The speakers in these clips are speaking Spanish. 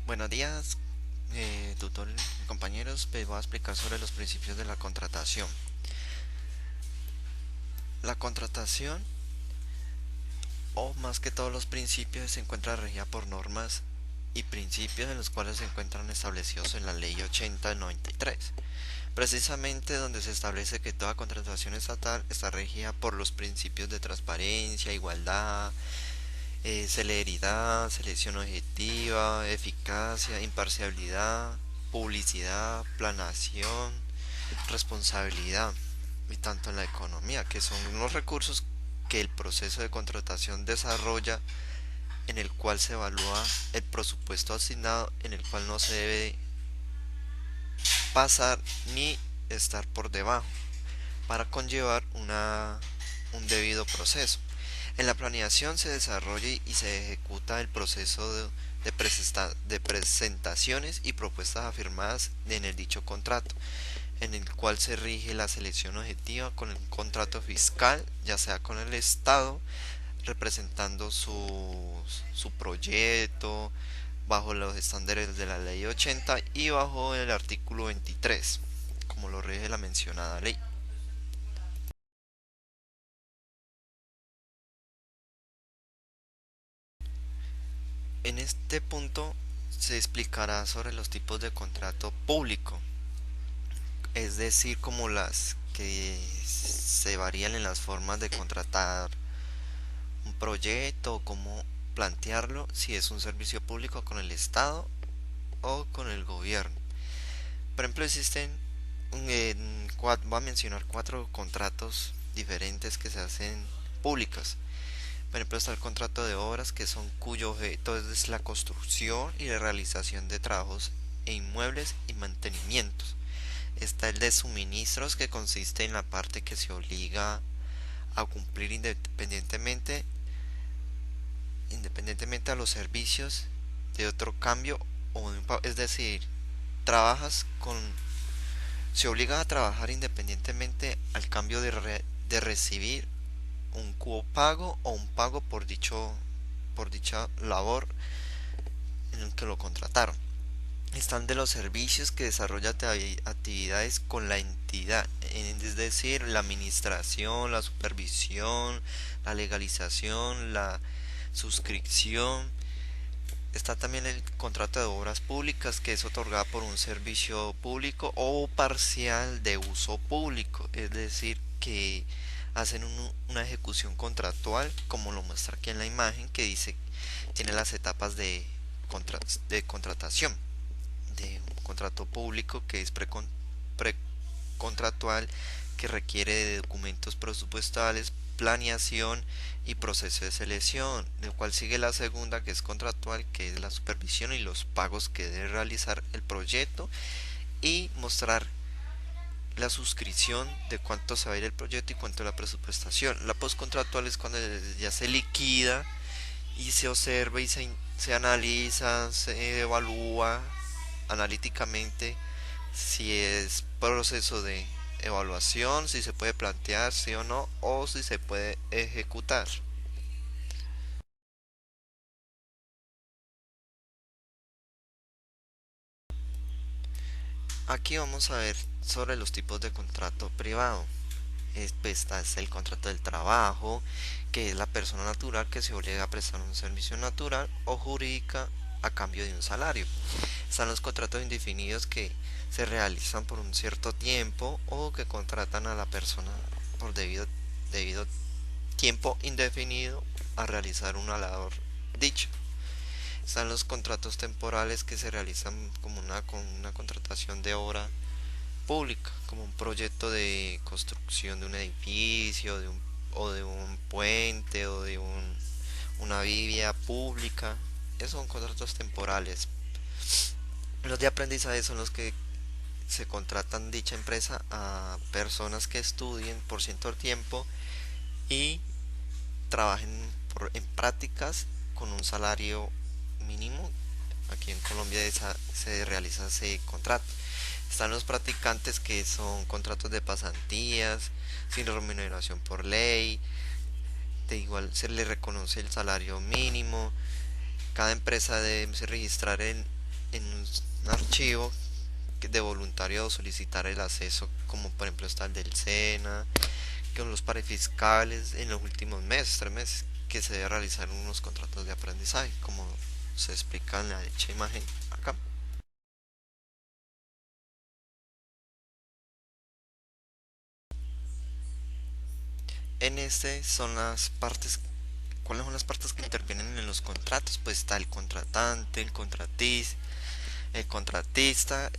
Buenos días, tutor y compañeros. Les voy a explicar sobre los principios de la contratación. La contratación, o más que todos los principios, se encuentra regida por normas y principios en los cuales se encuentran establecidos en la Ley 80 del 93. Precisamente donde se establece que toda contratación estatal está regida por los principios de transparencia, igualdad, celeridad, selección objetiva, eficacia, imparcialidad, publicidad, planación, responsabilidad, y tanto en la economía, que son unos recursos que el proceso de contratación desarrolla, en el cual se evalúa el presupuesto asignado, en el cual no se debe pasar ni estar por debajo, para conllevar un debido proceso. En la planeación se desarrolla y se ejecuta el proceso de presentaciones y propuestas afirmadas en el dicho contrato, en el cual se rige la selección objetiva con el contrato fiscal, ya sea con el Estado, representando su proyecto bajo los estándares de la ley 80 y bajo el artículo 23, como lo rige la mencionada ley. En este punto se explicará sobre los tipos de contrato público, es decir, como las que se varían en las formas de contratar un proyecto o cómo plantearlo, si es un servicio público con el Estado o con el gobierno. Por ejemplo, existen, voy a mencionar cuatro contratos diferentes que se hacen públicos. Por ejemplo, está el contrato de obras, que son cuyo objeto es la construcción y la realización de trabajos e inmuebles y mantenimientos. Está el de suministros, que consiste en la parte que se obliga a cumplir independientemente a los servicios de otro cambio o de es decir, trabajas con se obliga a trabajar independientemente al cambio de recibir un cupo pago o un pago por dicha labor en el que lo contrataron. Están de los servicios, que desarrolla actividades con la entidad, es decir, la administración, la supervisión, la legalización, la suscripción. Está también el contrato de obras públicas, que es otorgada por un servicio público o parcial de uso público, es decir, que hacen una ejecución contractual, como lo muestra aquí en la imagen, que dice, tiene las etapas de contratación de un contrato público, que es precontractual, que requiere de documentos presupuestales, planeación y proceso de selección, del cual sigue la segunda, que es contractual, que es la supervisión y los pagos que debe realizar el proyecto y mostrar la suscripción de cuánto se va a ir el proyecto y cuánto la presupuestación. La postcontractual es cuando ya se liquida y se observa y se analiza, se evalúa analíticamente si es proceso de evaluación, si se puede plantear sí o no, o si se puede ejecutar. Aquí vamos a ver sobre los tipos de contrato privado. Pues, está el contrato del trabajo, que es la persona natural que se obliga a prestar un servicio natural o jurídica a cambio de un salario. Están los contratos indefinidos, que se realizan por un cierto tiempo o que contratan a la persona por debido tiempo indefinido a realizar una labor dicha. Están los contratos temporales, que se realizan como con una contratación de obra pública, como un proyecto de construcción de un edificio, o de un puente, o de una vía pública. Esos son contratos temporales. Los de aprendizaje son los que se contratan dicha empresa a personas que estudien por cierto tiempo y trabajen en prácticas con un salario mínimo. Aquí en Colombia se realiza ese contrato. Están los practicantes, que son contratos de pasantías, sin remuneración por ley. De igual se le reconoce el salario mínimo. Cada empresa debe registrar en un archivo de voluntariado solicitar el acceso, como por ejemplo está el del SENA, con los parafiscales en los últimos meses, 3 meses, que se debe realizar unos contratos de aprendizaje, como se explica en la dicha imagen acá. En este son las partes. ¿Cuáles son las partes que intervienen en los contratos? Pues está el contratante, el contratista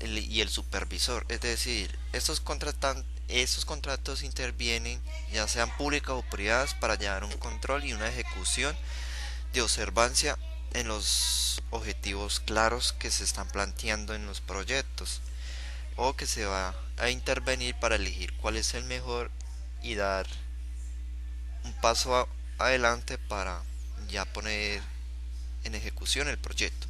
y el supervisor. Es decir, estos contratos intervienen, ya sean públicas o privadas, para llevar un control y una ejecución de observancia en los objetivos claros que se están planteando en los proyectos, o que se va a intervenir para elegir cuál es el mejor y dar un paso adelante para ya poner en ejecución el proyecto.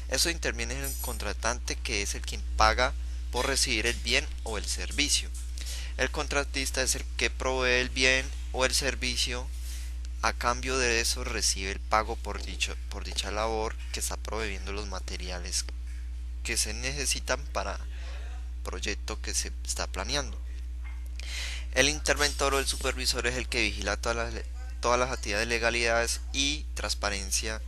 Eso interviene en el contratante, que es el quien paga por recibir el bien o el servicio. El contratista es el que provee el bien o el servicio. A cambio de eso recibe el pago por dicha labor, que está proveyendo los materiales que se necesitan para el proyecto que se está planeando. El interventor o el supervisor es el que vigila todas las actividades de legalidades y transparencia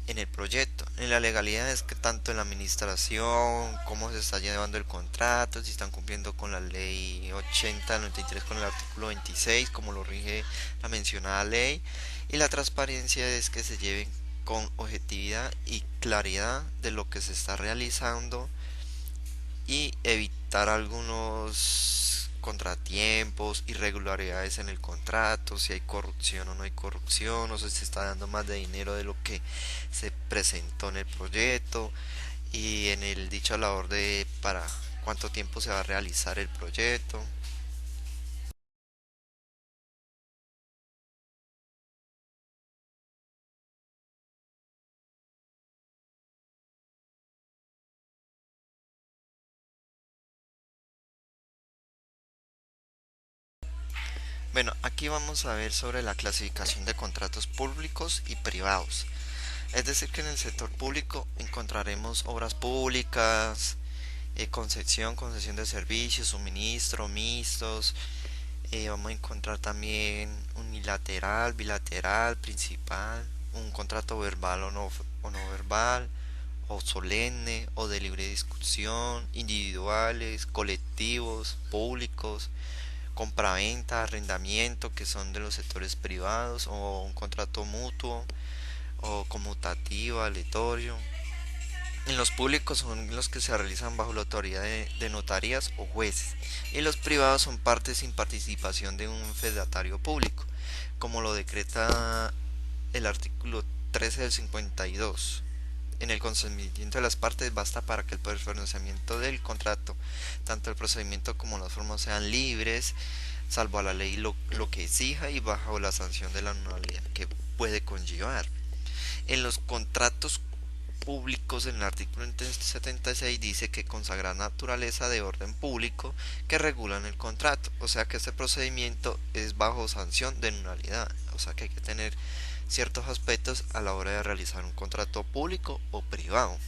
en el proyecto. En la legalidad es que tanto en la administración, cómo se está llevando el contrato, si están cumpliendo con la ley 8093 con el artículo 26, como lo rige la mencionada ley. Y la transparencia es que se lleven con objetividad y claridad de lo que se está realizando, y evitar algunos contratiempos, irregularidades en el contrato, si hay corrupción o no hay corrupción, o si se está dando más de dinero de lo que se presentó en el proyecto, y en el dicho labor de para cuánto tiempo se va a realizar el proyecto. Bueno, aquí vamos a ver sobre la clasificación de contratos públicos y privados. Es decir, que en el sector público encontraremos obras públicas, concesión de servicios, suministro, mixtos. Vamos a encontrar también unilateral, bilateral, principal, un contrato verbal o no verbal, o solemne, o de libre discusión, individuales, colectivos, públicos, compraventa, arrendamiento, que son de los sectores privados, o un contrato mutuo, o conmutativo, aleatorio. En los públicos son los que se realizan bajo la autoridad de notarías o jueces, y los privados son partes sin participación de un fedatario público, como lo decreta el artículo 13 del 52. En el consentimiento de las partes basta para que el pronunciamiento del contrato, tanto el procedimiento como las formas, sean libres, salvo a la ley lo que exija y bajo la sanción de la nulidad que puede conllevar. En los contratos públicos, en el artículo 76 dice que consagra naturaleza de orden público que regulan el contrato, o sea que este procedimiento es bajo sanción de nulidad, o sea que hay que tener ciertos aspectos a la hora de realizar un contrato público o privado.